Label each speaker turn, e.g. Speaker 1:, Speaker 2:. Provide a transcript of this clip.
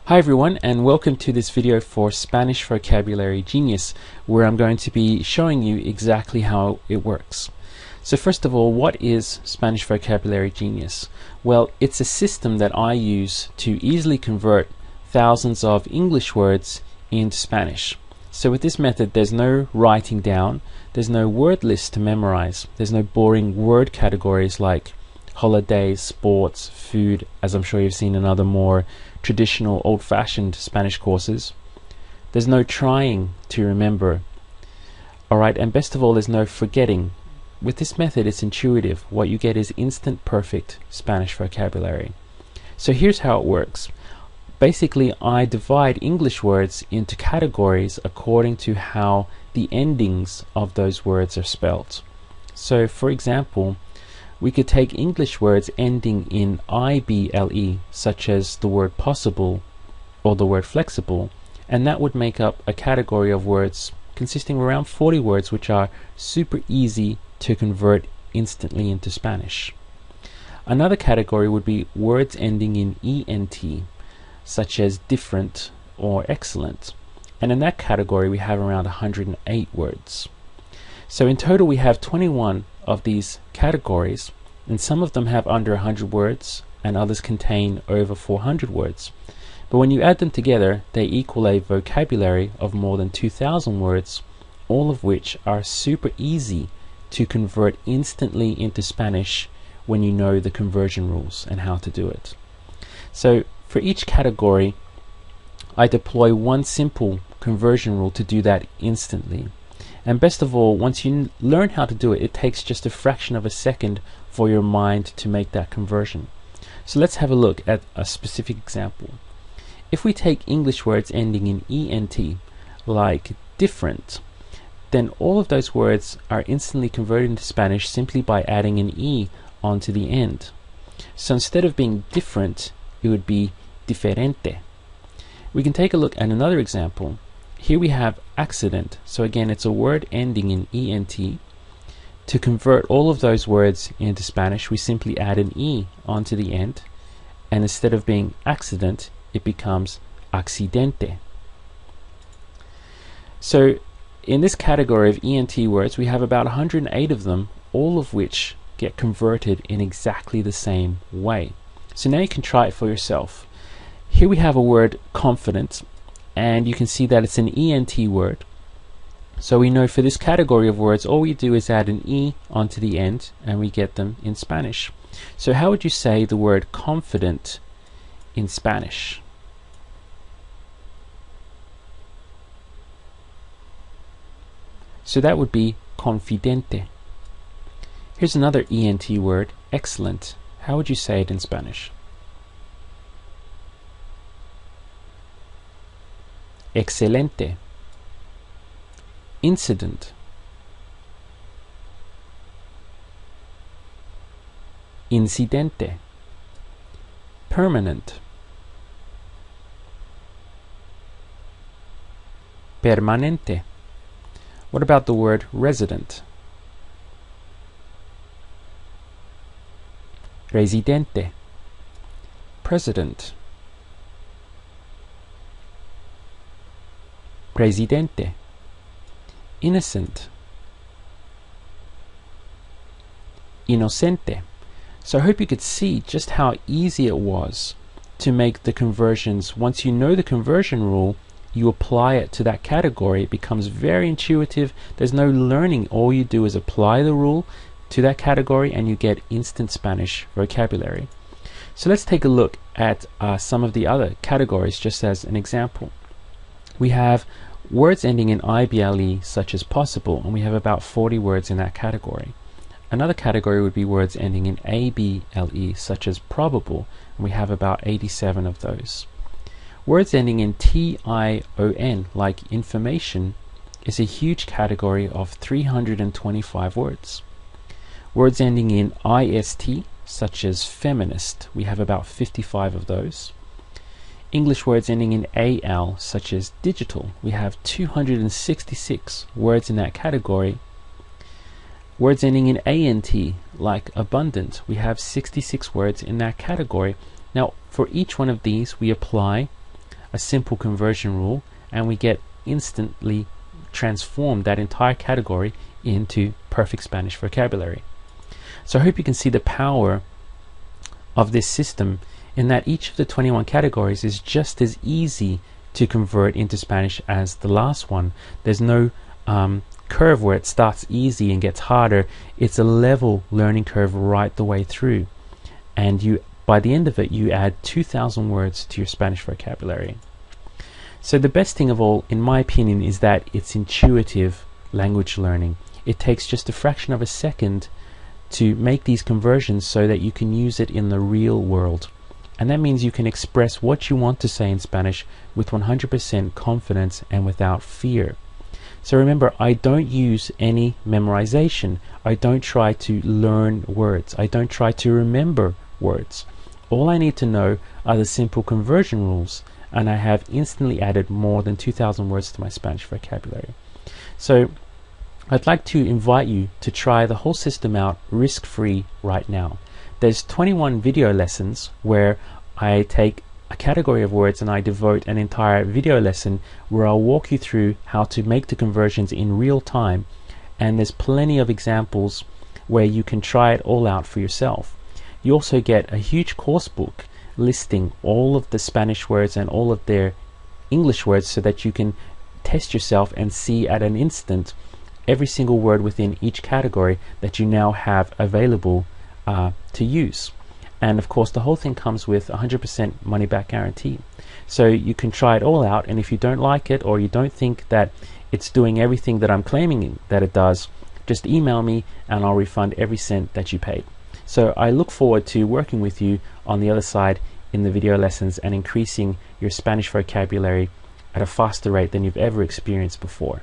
Speaker 1: Hi everyone, and welcome to this video for Spanish Vocabulary Genius, where I'm going to be showing you exactly how it works. So first of all, what is Spanish Vocabulary Genius? Well, it's a system that I use to easily convert thousands of English words into Spanish. So with this method, there's no writing down, there's no word list to memorize, there's no boring word categories like holidays, sports, food, as I'm sure you've seen in other more traditional old-fashioned Spanish courses. There's no trying to remember. Alright, and best of all, there's no forgetting. With this method, it's intuitive. What you get is instant perfect Spanish vocabulary. So here's how it works. Basically, I divide English words into categories according to how the endings of those words are spelt. So for example, we could take English words ending in IBLE, such as the word possible or the word flexible, and that would make up a category of words consisting of around 40 words which are super easy to convert instantly into Spanish. Another category would be words ending in ENT, such as different or excellent, and in that category we have around 108 words. So in total we have 21 of these categories, and some of them have under 100 words and others contain over 400 words. But when you add them together, they equal a vocabulary of more than 2,000 words, all of which are super easy to convert instantly into Spanish when you know the conversion rules and how to do it. So for each category, I deploy one simple conversion rule to do that instantly. And best of all, once you learn how to do it, it takes just a fraction of a second for your mind to make that conversion. So let's have a look at a specific example. If we take English words ending in ENT, like different, then all of those words are instantly converted into Spanish simply by adding an E onto the end. So instead of being different, it would be diferente. We can take a look at another example. Here we have accident. So again, it's a word ending in ENT. To convert all of those words into Spanish, we simply add an E onto the end, and instead of being accident, it becomes accidente. So in this category of ENT words, we have about 108 of them, all of which get converted in exactly the same way. So now you can try it for yourself. Here we have a word confident, and you can see that it's an ENT word. So we know for this category of words, all we do is add an E onto the end and we get them in Spanish. So how would you say the word confident in Spanish? So that would be confidente. Here's another ENT word, excellent. How would you say it in Spanish? Excelente. Incident. Incidente. Permanent. Permanente. What about the word resident? Residente. President. Presidente. Innocent. Inocente. So I hope you could see just how easy it was to make the conversions. Once you know the conversion rule, you apply it to that category. It becomes very intuitive. There's no learning. All you do is apply the rule to that category and you get instant Spanish vocabulary. So let's take a look at some of the other categories just as an example. We have words ending in IBLE such as possible, and we have about 40 words in that category. Another category would be words ending in ABLE such as probable, and we have about 87 of those. Words ending in TION like information is a huge category of 325 words. Words ending in IST such as feminist, we have about 55 of those. English words ending in AL, such as digital, we have 266 words in that category. Words ending in ANT, like abundant, we have 66 words in that category. Now, for each one of these, we apply a simple conversion rule, and we get instantly transformed that entire category into perfect Spanish vocabulary. So I hope you can see the power of this system in that each of the 21 categories is just as easy to convert into Spanish as the last one. There's no curve where it starts easy and gets harder. It's a level learning curve right the way through, and by the end of it you add 2,000 words to your Spanish vocabulary. So the best thing of all, in my opinion, is that it's intuitive language learning. It takes just a fraction of a second to make these conversions so that you can use it in the real world. And that means you can express what you want to say in Spanish with 100% confidence and without fear. So remember, I don't use any memorization. I don't try to learn words. I don't try to remember words. All I need to know are the simple conversion rules, and I have instantly added more than 2,000 words to my Spanish vocabulary. So I'd like to invite you to try the whole system out risk-free right now. There's 21 video lessons where I take a category of words and I devote an entire video lesson where I'll walk you through how to make the conversions in real time, and there's plenty of examples where you can try it all out for yourself. You also get a huge course book listing all of the Spanish words and all of their English words so that you can test yourself and see at an instant every single word within each category that you now have available to use. And of course the whole thing comes with 100% money back guarantee. So you can try it all out, and if you don't like it or you don't think that it's doing everything that I'm claiming that it does, just email me and I'll refund every cent that you paid. So I look forward to working with you on the other side in the video lessons and increasing your Spanish vocabulary at a faster rate than you've ever experienced before.